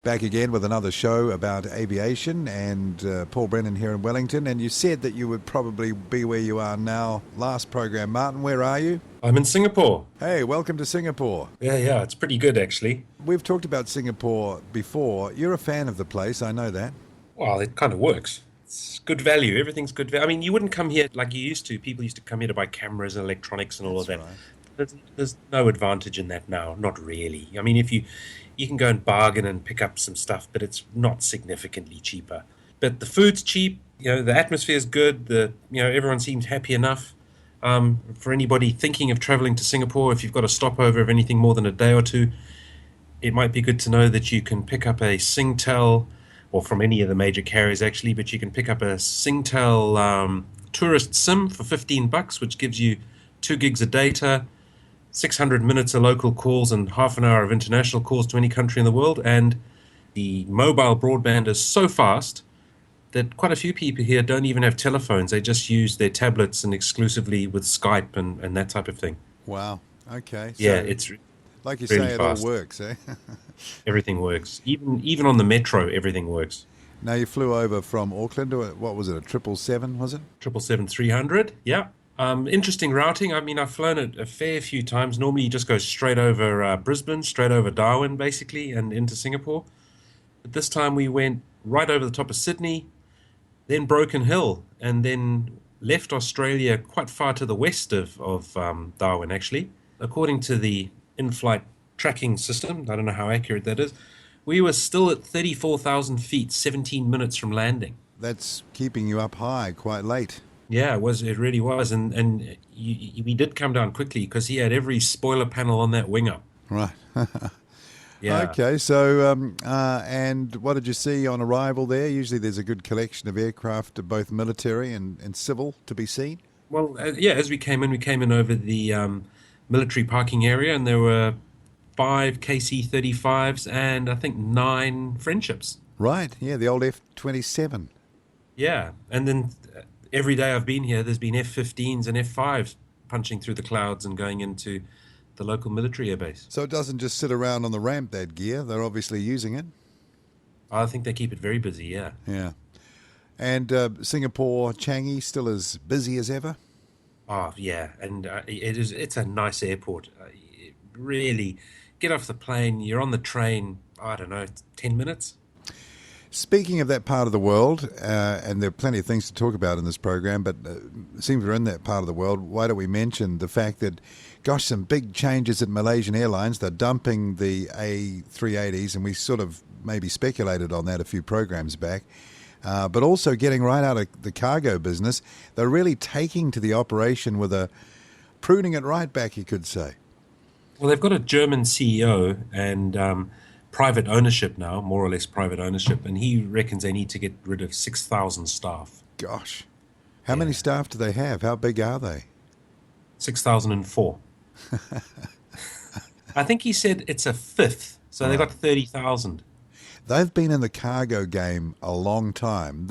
Back again with another show about aviation, and Paul Brennan here in Wellington. And you said that you would probably be where you are now last program. Martin, where are you? I'm in Singapore. Hey, welcome to Singapore. Yeah, it's pretty good actually. We've talked about Singapore before. You're a fan of the place, I know that. Well, it kind of works. It's good value. Everything's good value. I mean, you wouldn't come here like you used to. People used to come here to buy cameras and electronics and all of that. Right. There's no advantage in that now. Not really. I mean, if you can go and bargain and pick up some stuff, but it's not significantly cheaper. But the food's cheap. The atmosphere is good. Everyone seems happy enough. For anybody thinking of traveling to Singapore, if you've got a stopover of anything more than a day or two, it might be good to know that you can pick up a Singtel, or from any of the major carriers actually, but you can pick up a Singtel tourist SIM for $15, which gives you 2 gigs of data, 600 minutes of local calls and half an hour of international calls to any country in the world. And the mobile broadband is so fast that quite a few people here don't even have telephones. They just use their tablets and exclusively with Skype and that type of thing. Wow. Okay. So it's like you really say, fast. It all works, eh? Everything works. Even on the metro, everything works. Now, you flew over from Auckland to, what was it, a 777, was it? 777-300, yeah. Interesting routing. I mean, I've flown it a fair few times. Normally, you just go straight over Brisbane, straight over Darwin, basically, and into Singapore. But this time, we went right over the top of Sydney, then Broken Hill, and then left Australia quite far to the west of Darwin, actually. According to the in-flight tracking system, I don't know how accurate that is, we were still at 34,000 feet, 17 minutes from landing. That's keeping you up high quite late. Yeah, it really was. And we did come down quickly because he had every spoiler panel on that wing up. Right. Yeah. Okay, so, and what did you see on arrival there? Usually there's a good collection of aircraft, both military and civil, to be seen. Well, as we came in over the military parking area, and there were 5 KC-35s and I think 9 friendships. Right, yeah, the old F-27. Yeah, and then every day I've been here, there's been F-15s and F-5s punching through the clouds and going into the local military airbase. So it doesn't just sit around on the ramp, that gear. They're obviously using it. I think they keep it very busy, yeah. Yeah. And Singapore, Changi, still as busy as ever? Oh, yeah, and it's a nice airport. Really, get off the plane, you're on the train, I don't know, 10 minutes. Speaking of that part of the world, and there are plenty of things to talk about in this program, but seems we're in that part of the world, why don't we mention the fact that, gosh, some big changes at Malaysian Airlines. They're dumping the A380s, and we sort of maybe speculated on that a few programs back, but also getting right out of the cargo business. They're really taking to the operation pruning it right back, you could say. Well, they've got a German CEO and private ownership now, more or less private ownership, and he reckons they need to get rid of 6,000 staff. Gosh. How many staff do they have? How big are they? 6,004. I think he said it's a fifth, so they've got 30,000. They've been in the cargo game a long time.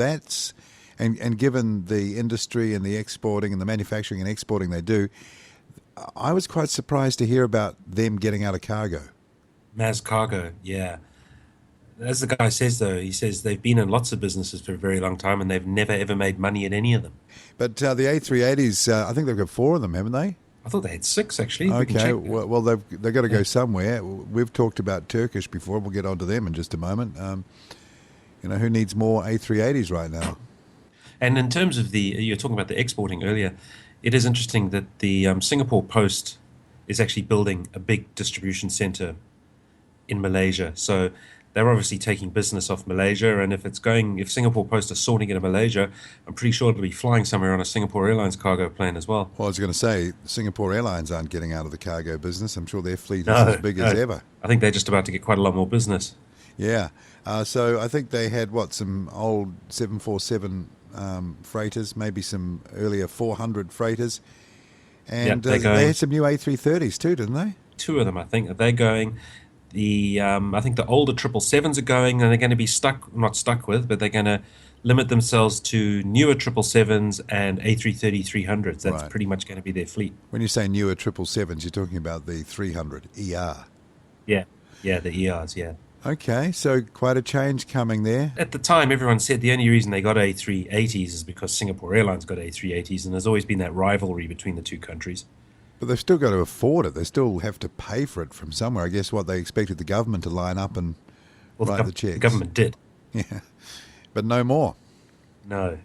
And given the industry and the exporting and the manufacturing and exporting they do, I was quite surprised to hear about them getting out of cargo. Mass cargo, yeah. As the guy says, though, he says they've been in lots of businesses for a very long time and they've never, ever made money at any of them. But the A380s, I think they've got 4 of them, haven't they? I thought they had 6, actually. Okay, well, they've got to go somewhere. We've talked about Turkish before. We'll get onto them in just a moment. Who needs more A380s right now? And in terms of you're talking about the exporting earlier, it is interesting that the Singapore Post is actually building a big distribution center in Malaysia. So they're obviously taking business off Malaysia, and if Singapore Post are sorting it in Malaysia, I'm pretty sure it'll be flying somewhere on a Singapore Airlines cargo plane as well. Well, I was going to say, Singapore Airlines aren't getting out of the cargo business. I'm sure their fleet is as big as ever. I think they're just about to get quite a lot more business. Yeah. So I think they had, some old 747 freighters, maybe some earlier 400 freighters. And they had some new A330s too, didn't they? 2 of them, I think. They're going. I think the older 777s are going, and they're going to be not stuck with, but they're going to limit themselves to newer 777s and A330-300s. That's pretty much going to be their fleet. When you say newer 777s, you're talking about the 300 ER. Yeah, the ERs, yeah. Okay, so quite a change coming there. At the time, everyone said the only reason they got A380s is because Singapore Airlines got A380s, and there's always been that rivalry between the two countries. But they've still got to afford it. They still have to pay for it from somewhere. I guess what they expected the government to line up and write the checks. The government did. Yeah, but no more. No.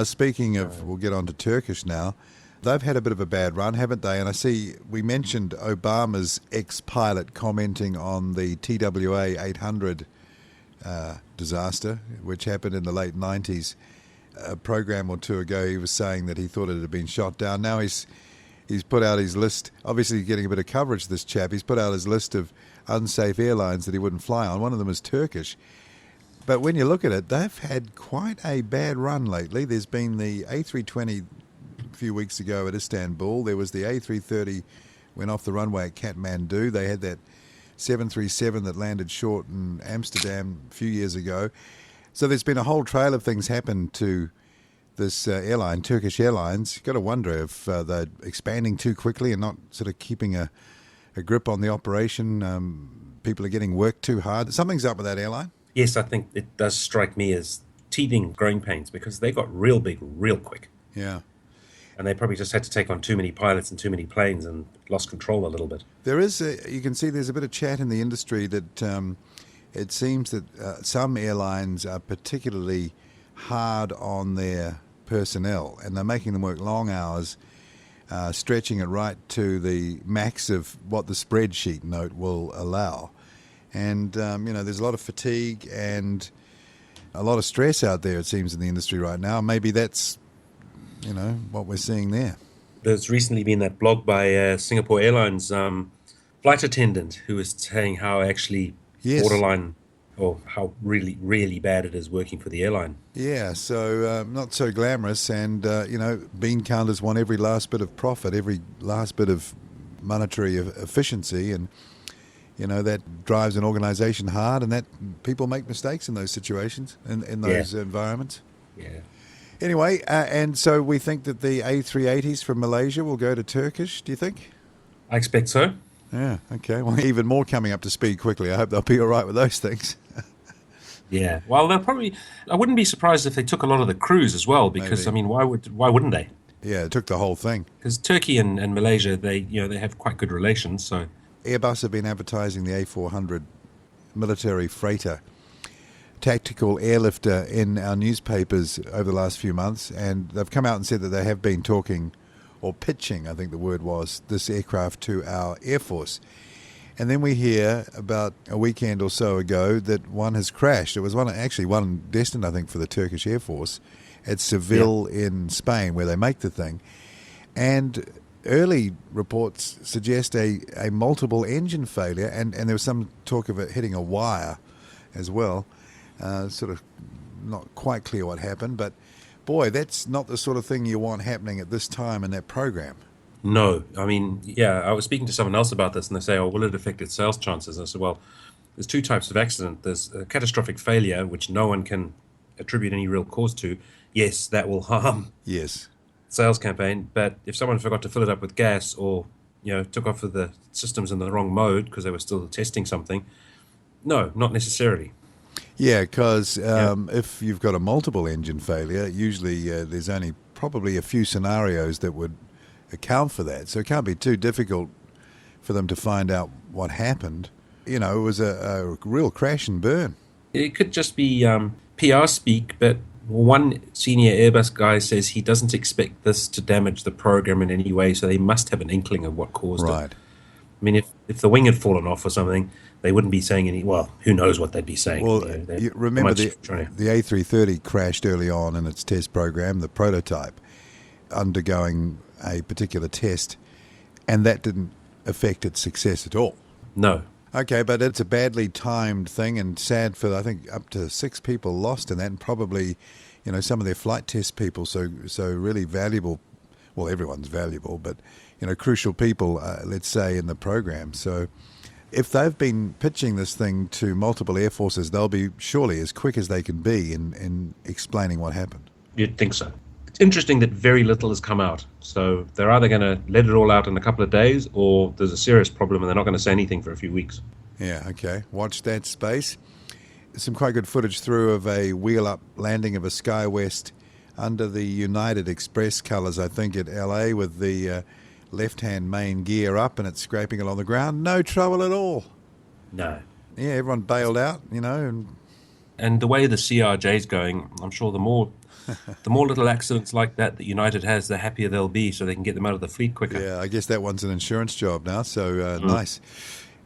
Speaking of, we'll get on to Turkish now. They've had a bit of a bad run, haven't they? And I see we mentioned Obama's ex-pilot commenting on the TWA 800 disaster, which happened in the late 90s. A program or two ago, he was saying that he thought it had been shot down. Now he's put out his list, obviously getting a bit of coverage, this chap. He's put out his list of unsafe airlines that he wouldn't fly on. One of them is Turkish. But when you look at it, they've had quite a bad run lately. There's been the A320 a few weeks ago at Istanbul. There was the A330 went off the runway at Kathmandu. They had that 737 that landed short in Amsterdam a few years ago. So there's been a whole trail of things happen to this airline, Turkish Airlines. You've got to wonder if they're expanding too quickly and not sort of keeping a grip on the operation. People are getting worked too hard. Something's up with that airline. Yes, I think it does strike me as teething growing pains because they got real big real quick. Yeah. And they probably just had to take on too many pilots and too many planes and lost control a little bit. There is, you can see there's a bit of chat in the industry that it seems that some airlines are particularly hard on their personnel and they're making them work long hours, stretching it right to the max of what the spreadsheet note will allow. And, there's a lot of fatigue and a lot of stress out there, it seems, in the industry right now. Maybe that's what we're seeing there. There's recently been that blog by Singapore Airlines flight attendant who was saying how actually borderline or how really, really bad it is working for the airline. Yeah, so not so glamorous. And, bean counters want every last bit of profit, every last bit of monetary efficiency. And, that drives an organisation hard and that people make mistakes in those situations, in those environments. Yeah. Anyway, and so we think that the A380s from Malaysia will go to Turkish, do you think? I expect so. Yeah, okay. Well, even more coming up to speed quickly. I hope they'll be all right with those things. Yeah. Well, they'll probably... I wouldn't be surprised if they took a lot of the crews as well, because, Maybe. why wouldn't they? Yeah, it took the whole thing. Because Turkey and Malaysia, they have quite good relations, so... Airbus have been advertising the A400 military freighter tactical airlifter in our newspapers over the last few months, and they've come out and said that they have been talking, or pitching, I think the word was, this aircraft to our Air Force. And then we hear about a weekend or so ago that one has crashed. It was one destined, I think, for the Turkish Air Force at Seville in Spain, where they make the thing. And early reports suggest a multiple engine failure, and there was some talk of it hitting a wire as well. Sort of not quite clear what happened, but boy, that's not the sort of thing you want happening at this time in that program. No, I mean, I was speaking to someone else about this, and they say, will it affect its sales chances? And I said, well, there's two types of accident. There's a catastrophic failure, which no one can attribute any real cause to. Yes, that will harm sales campaign, but if someone forgot to fill it up with gas or, took off with the systems in the wrong mode because they were still testing something, no, not necessarily. Yeah, because if you've got a multiple engine failure, usually there's only probably a few scenarios that would account for that. So it can't be too difficult for them to find out what happened. It was a real crash and burn. It could just be PR speak, but one senior Airbus guy says he doesn't expect this to damage the program in any way, so they must have an inkling of what caused it. Right. I mean, if the wing had fallen off or something, they wouldn't be saying who knows what they'd be saying. Well, you remember the A330 crashed early on in its test program, the prototype, undergoing a particular test, and that didn't affect its success at all. No. Okay, but it's a badly timed thing and sad for, I think, up to 6 people lost in that, and probably, some of their flight test people, so really valuable. Well, everyone's valuable, but, crucial people, let's say, in the program. So if they've been pitching this thing to multiple air forces, they'll be surely as quick as they can be in explaining what happened. You'd think so. It's interesting that very little has come out. So they're either going to let it all out in a couple of days, or there's a serious problem and they're not going to say anything for a few weeks. Yeah, okay. Watch that space. Some quite good footage through of a wheel-up landing of a SkyWest under the United Express colours, I think, at LA, with the left-hand main gear up and it's scraping along the ground. No trouble at all. No. Yeah, everyone bailed out, And the way the CRJ's going, I'm sure the more little accidents like that United has, the happier they'll be, so they can get them out of the fleet quicker. Yeah, I guess that one's an insurance job now, so nice.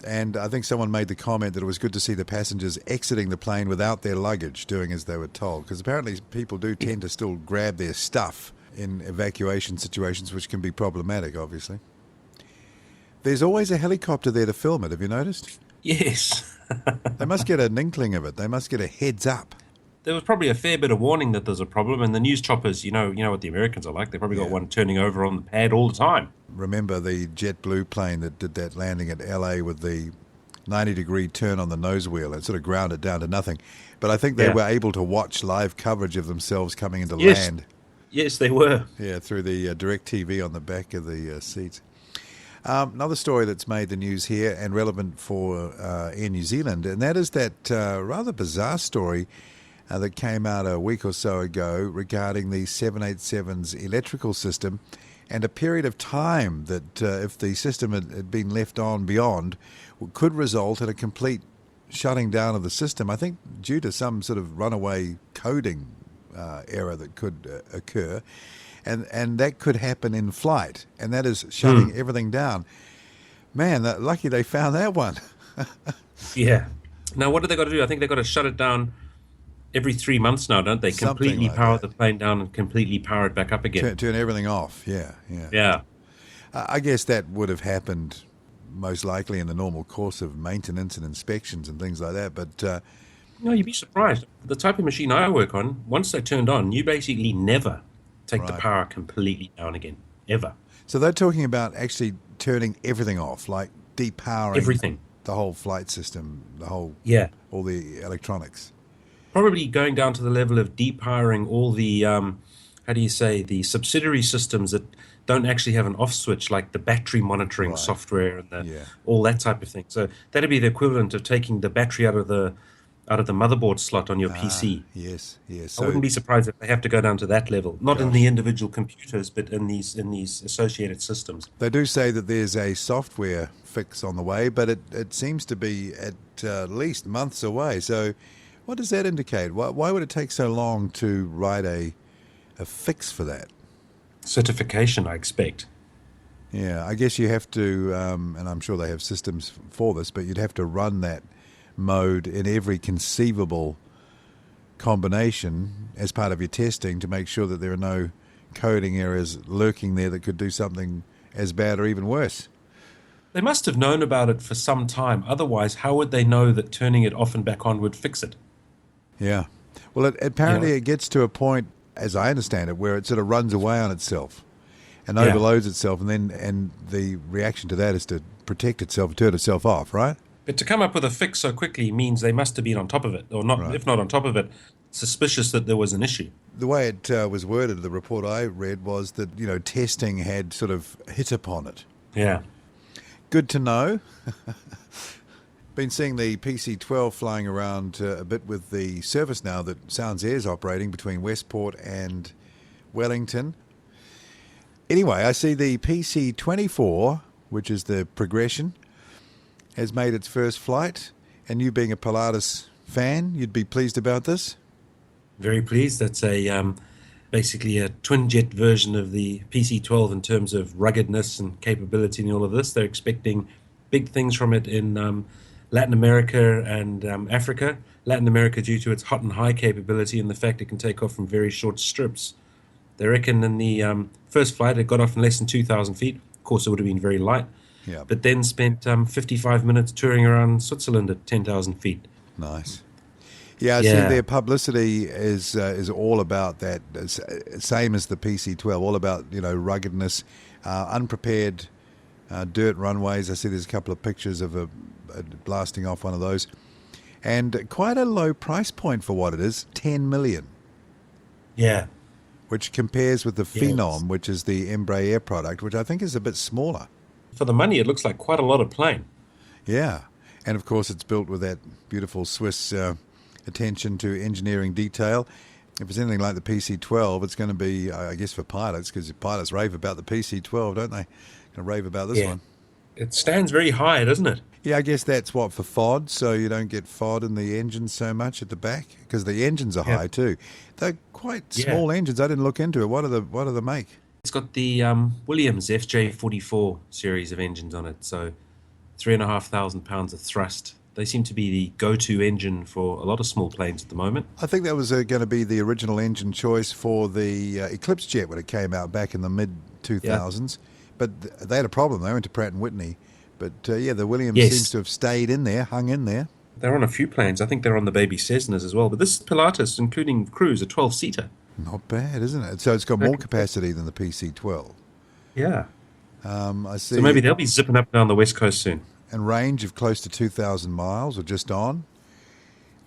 And I think someone made the comment that it was good to see the passengers exiting the plane without their luggage, doing as they were told, because apparently people do tend to still grab their stuff in evacuation situations, which can be problematic, obviously. There's always a helicopter there to film it, have you noticed? Yes. They must get an inkling of it. They must get a heads up. There was probably a fair bit of warning that there's a problem, and the news choppers, you know what the Americans are like. They've probably got one turning over on the pad all the time. Remember the JetBlue plane that did that landing at LA with the 90-degree turn on the nose wheel? It sort of ground it down to nothing. But I think they were able to watch live coverage of themselves coming into land. Yes, they were. Yeah, through the direct TV on the back of the seats. Another story that's made the news here and relevant for Air New Zealand, and that is that rather bizarre story that came out a week or so ago regarding the 787's electrical system and a period of time that if the system had been left on beyond could result in a complete shutting down of the system, I think due to some sort of runaway coding error that could occur. And that could happen in flight, and that is shutting everything down. Man, lucky they found that one. Yeah. Now, what do they got to do? I think they've got to shut it down every 3 months now, don't they? Completely power the plane down and completely power it back up again. Turn everything off, yeah. I guess that would have happened most likely in the normal course of maintenance and inspections and things like that, but... No, you'd be surprised. The type of machine I work on, once they're turned on, you basically never take the power completely down again, ever. So they're talking about actually turning everything off, like depowering everything, the whole flight system, all the electronics. Probably going down to the level of depowering all the, the subsidiary systems that don't actually have an off switch, like the battery monitoring software and all that type of thing. So that'd be the equivalent of taking the battery out of the motherboard slot on your PC. Yes. So I wouldn't be surprised if they have to go down to that level, not in the individual computers, but in these associated systems. They do say that there's a software fix on the way, but it seems to be at least months away. So what does that indicate? Why would it take so long to write a fix for that? Certification, I expect. Yeah, I guess you have to, and I'm sure they have systems for this, but you'd have to run that mode in every conceivable combination as part of your testing to make sure that there are no coding errors lurking there that could do something as bad or even worse. They must have known about it for some time. Otherwise, how would they know that turning it off and back on would fix it? Yeah. Well, apparently it gets to a point, as I understand it, where it sort of runs away on itself and overloads itself, and the reaction to that is to protect itself, turn itself off, right? But to come up with a fix so quickly means they must have been on top of it, or not. If not on top of it, suspicious that there was an issue. The way it was worded, the report I read, was that testing had sort of hit upon it. Yeah. Good to know. Been seeing the PC-12 flying around a bit with the service now that Sounds Air's operating between Westport and Wellington. Anyway, I see the PC-24, which is the progression, has made its first flight, and you being a Pilatus fan, you'd be pleased about this? Very pleased. That's basically a twin-jet version of the PC-12 in terms of ruggedness and capability and all of this. They're expecting big things from it in Latin America and Africa. Latin America due to its hot and high capability and the fact it can take off from very short strips. They reckon in the first flight it got off in less than 2,000 feet. Of course, it would have been very light. Yeah. But then spent 55 minutes touring around Switzerland at 10,000 feet. Nice. Yeah, I see their publicity is all about that, same as the PC-12, all about, ruggedness, unprepared dirt runways. I see there's a couple of pictures of a blasting off one of those. And quite a low price point for what it is, $10 million. Yeah. Which compares with the Phenom, which is the Embraer product, which I think is a bit smaller. For the money, it looks like quite a lot of plane. Yeah. And of course, it's built with that beautiful Swiss attention to engineering detail. If it's anything like the PC-12, it's going to be, I guess, for pilots, because pilots rave about the PC-12, don't they? Going to rave about this one. It stands very high, doesn't it? Yeah, I guess that's what, for FOD, so you don't get FOD in the engine so much at the back, because the engines are high too. They're quite small engines. I didn't look into it. What do they make? It's got the Williams FJ44 series of engines on it, so 3,500 pounds of thrust. They seem to be the go-to engine for a lot of small planes at the moment. I think that was going to be the original engine choice for the Eclipse jet when it came out back in the mid-2000s. But they had a problem. They went to Pratt & Whitney. But, the Williams seems to have stayed in there, hung in there. They're on a few planes. I think they're on the baby Cessnas as well. But this Pilatus, including crews, a 12-seater. Not bad, isn't it? So it's got more capacity than the PC-12. Yeah. I see. So maybe they'll be zipping up and down the West Coast soon. And range of close to 2,000 miles or just on.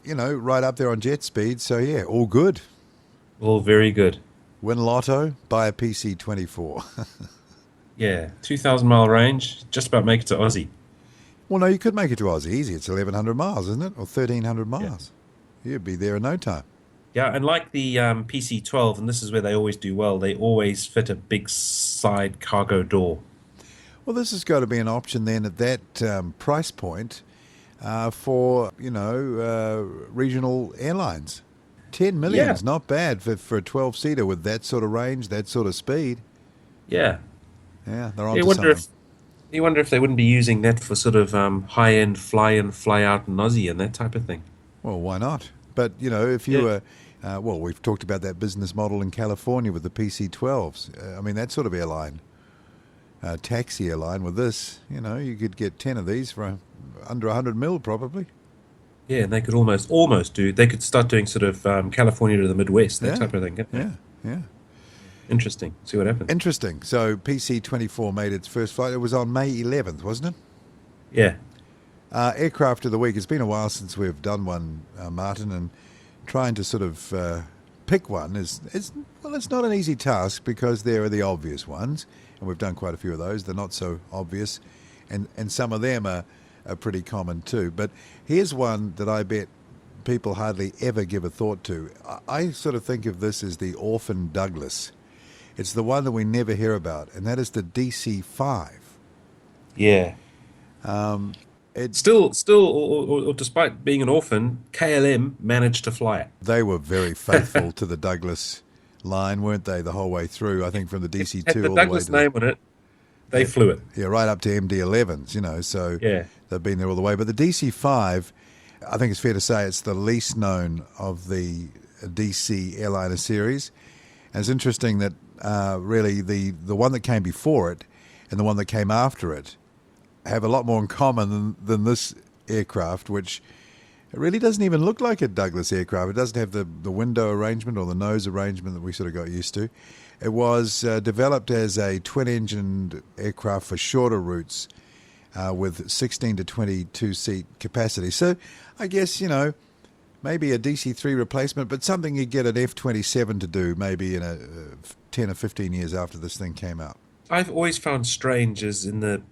Right up there on jet speed. So, all good. All very good. Win lotto, buy a PC-24. Yeah, 2,000-mile range, just about make it to Aussie. Well, no, you could make it to Aussie easy. It's 1,100 miles, isn't it? Or 1,300 miles. Yeah. You'd be there in no time. Yeah, and like the PC-12, and this is where they always do well, they always fit a big side cargo door. Well, this has got to be an option then at that price point for, regional airlines. 10 million is not bad for a 12-seater with that sort of range, that sort of speed. Yeah. Yeah, they're on to something. You wonder if they wouldn't be using that for sort of high-end fly-in, fly-out in Aussie and that type of thing. Well, why not? But, if you were... we've talked about that business model in California with the PC-12s. That sort of airline, taxi airline with this, you could get 10 of these for under 100 mil probably. Yeah, and they could almost do... They could start doing sort of California to the Midwest, that type of thing. Yeah. Interesting. See what happens. Interesting. So PC-24 made its first flight. It was on May 11th, wasn't it? Yeah. Aircraft of the week. It's been a while since we've done one, Martin, and trying to sort of pick one it's not an easy task because there are the obvious ones, and we've done quite a few of those. They're not so obvious, and some of them are pretty common too. But here's one that I bet people hardly ever give a thought to. I sort of think of this as the orphan Douglas. It's the one that we never hear about, and that is the DC-5. Yeah. It's still, or despite being an orphan, KLM managed to fly it. They were very faithful to the Douglas line, weren't they, the whole way through? I think from the DC-2 had the all Douglas the way to name on it. They flew it. Yeah, right up to MD-11s, so they've been there all the way. But the DC-5, I think it's fair to say it's the least known of the DC airliner series. And it's interesting that really the one that came before it and the one that came after it have a lot more in common than this aircraft, which really doesn't even look like a Douglas aircraft. It doesn't have the window arrangement or the nose arrangement that we sort of got used to. It was developed as a twin-engined aircraft for shorter routes with 16 to 22-seat capacity. So I guess, maybe a DC-3 replacement, but something you'd get an F-27 to do maybe in 10 or 15 years after this thing came out. I've always found strange is in the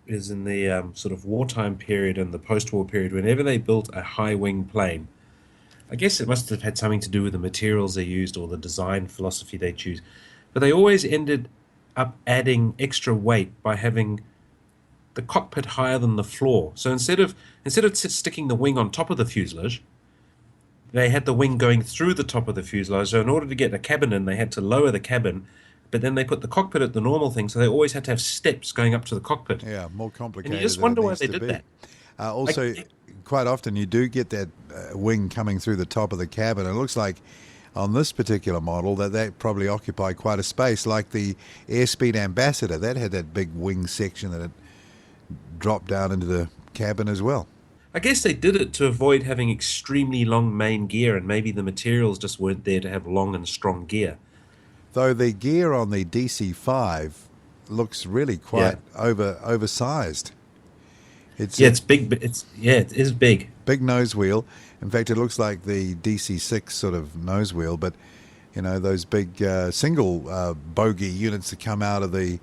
sort of wartime period and the post-war period, whenever they built a high-wing plane, I guess it must have had something to do with the materials they used or the design philosophy they choose, but they always ended up adding extra weight by having the cockpit higher than the floor. So instead of sticking the wing on top of the fuselage, they had the wing going through the top of the fuselage. So in order to get the cabin in, they had to lower the cabin, but then they put the cockpit at the normal thing, so they always had to have steps going up to the cockpit. Yeah, more complicated. And you just wonder why they did that. Also, quite often you do get that wing coming through the top of the cabin. It looks like on this particular model that probably occupied quite a space, like the Airspeed Ambassador. That had that big wing section that had dropped down into the cabin as well. I guess they did it to avoid having extremely long main gear, and maybe the materials just weren't there to have long and strong gear. Though the gear on the DC-5 looks really quite oversized. It's big. It is big. Big nose wheel. In fact, it looks like the DC-6 sort of nose wheel, but those big single bogey units that come out of the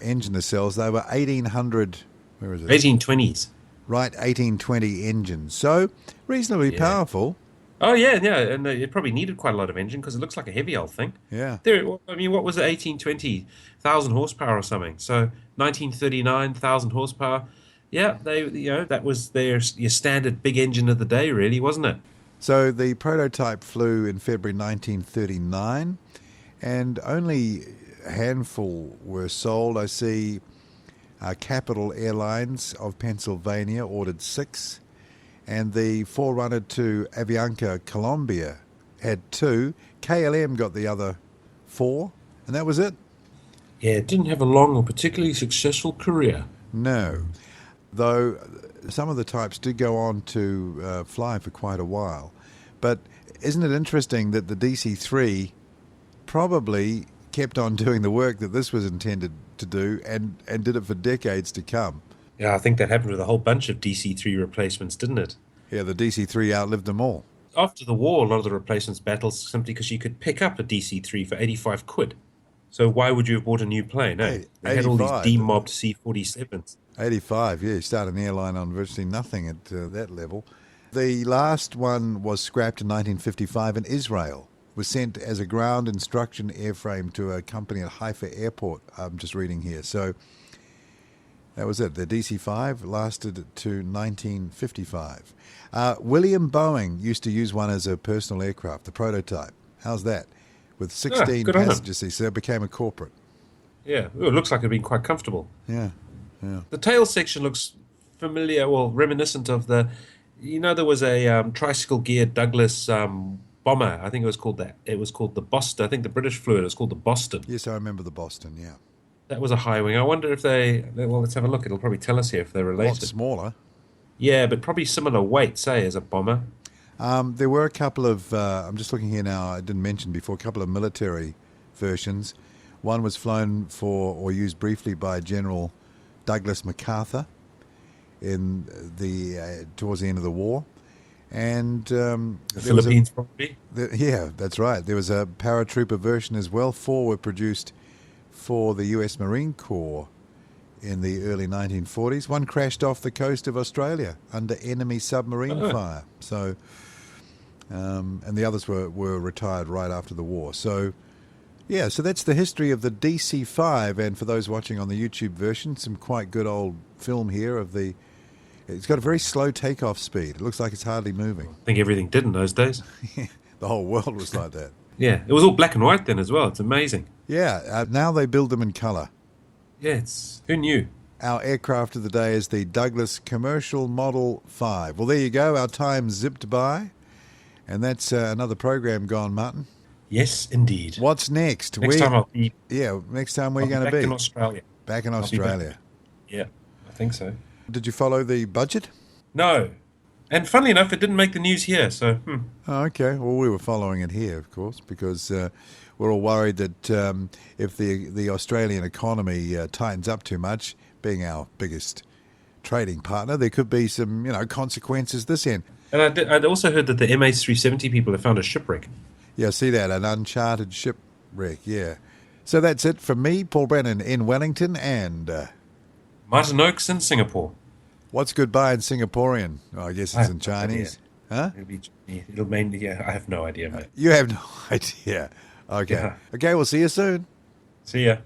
engine nacelles, they were 1800. Where is it? 1820s. Wright 1820 engine. So reasonably powerful. Oh, yeah, and it probably needed quite a lot of engine because it looks like a heavy old thing. Yeah. I mean, what was it, 1820? 1,000 horsepower or something. So 1939, 1,000 horsepower. Yeah, that was your standard big engine of the day, really, wasn't it? So the prototype flew in February 1939, and only a handful were sold. I see Capital Airlines of Pennsylvania ordered 6, and the forerunner to Avianca Colombia had 2. KLM got the other 4, and that was it. Yeah, it didn't have a long or particularly successful career. No, though some of the types did go on to fly for quite a while. But isn't it interesting that the DC-3 probably kept on doing the work that this was intended to do and did it for decades to come? Yeah, I think that happened with a whole bunch of DC-3 replacements, didn't it? Yeah, the DC-3 outlived them all. After the war, a lot of the replacements battles simply because you could pick up a DC-3 for 85 quid. So why would you have bought a new plane? Eh? They had all these demobbed C-47s. 85, yeah, you start an airline on virtually nothing at that level. The last one was scrapped in 1955 in Israel. It was sent as a ground instruction airframe to a company at Haifa Airport. I'm just reading here. So that was it. The DC-5 lasted to 1955. William Boeing used to use one as a personal aircraft, the prototype. How's that? With 16 passenger seats, so it became a corporate. Yeah, it looks like it'd been quite comfortable. Yeah. The tail section looks familiar, well, reminiscent of there was a tricycle-geared Douglas bomber. I think it was called that. It was called the Boston. I think the British flew it. It was called the Boston. Yes, I remember the Boston, yeah. That was a high wing. I wonder if let's have a look. It'll probably tell us here if they're related. A lot smaller. Yeah, but probably similar weight, say, as a bomber. There were a couple of, I'm just looking here now, I didn't mention before, a couple of military versions. One was flown for or used briefly by General Douglas MacArthur towards the end of the war. And the Philippines, probably? Yeah, that's right. There was a paratrooper version as well. 4 were produced for the US Marine Corps in the early 1940s. One crashed off the coast of Australia under enemy submarine fire. So, and the others were retired right after the war. So, yeah, so that's the history of the DC-5. And for those watching on the YouTube version, some quite good old film here of the... It's got a very slow takeoff speed. It looks like it's hardly moving. I think everything did in those days. The whole world was like that. Yeah, it was all black and white then as well. It's amazing. Yeah, now they build them in colour. Yeah, who knew? Our aircraft of the day is the Douglas Commercial Model 5. Well, there you go. Our time zipped by. And that's another program gone, Martin. Yes, indeed. What's next? Next time I'll be... Yeah, next time where are you going to be? Back in Australia. Back in Australia. Yeah, I think so. Did you follow the budget? No. And funnily enough, it didn't make the news here, so... Oh, okay. Well, we were following it here, of course, because we're all worried that if the Australian economy tightens up too much, being our biggest trading partner, there could be some, consequences this end. And I'd also heard that the MH370 people have found a shipwreck. Yeah, see that, an uncharted shipwreck, yeah. So that's it from me, Paul Brennan in Wellington, and... Martin Noakes in Singapore. What's goodbye in Singaporean? Oh, I guess it's in Chinese. Huh? It'll mainly, I have no idea, mate. You have no idea. Okay. Yeah. Okay, we'll see you soon. See ya.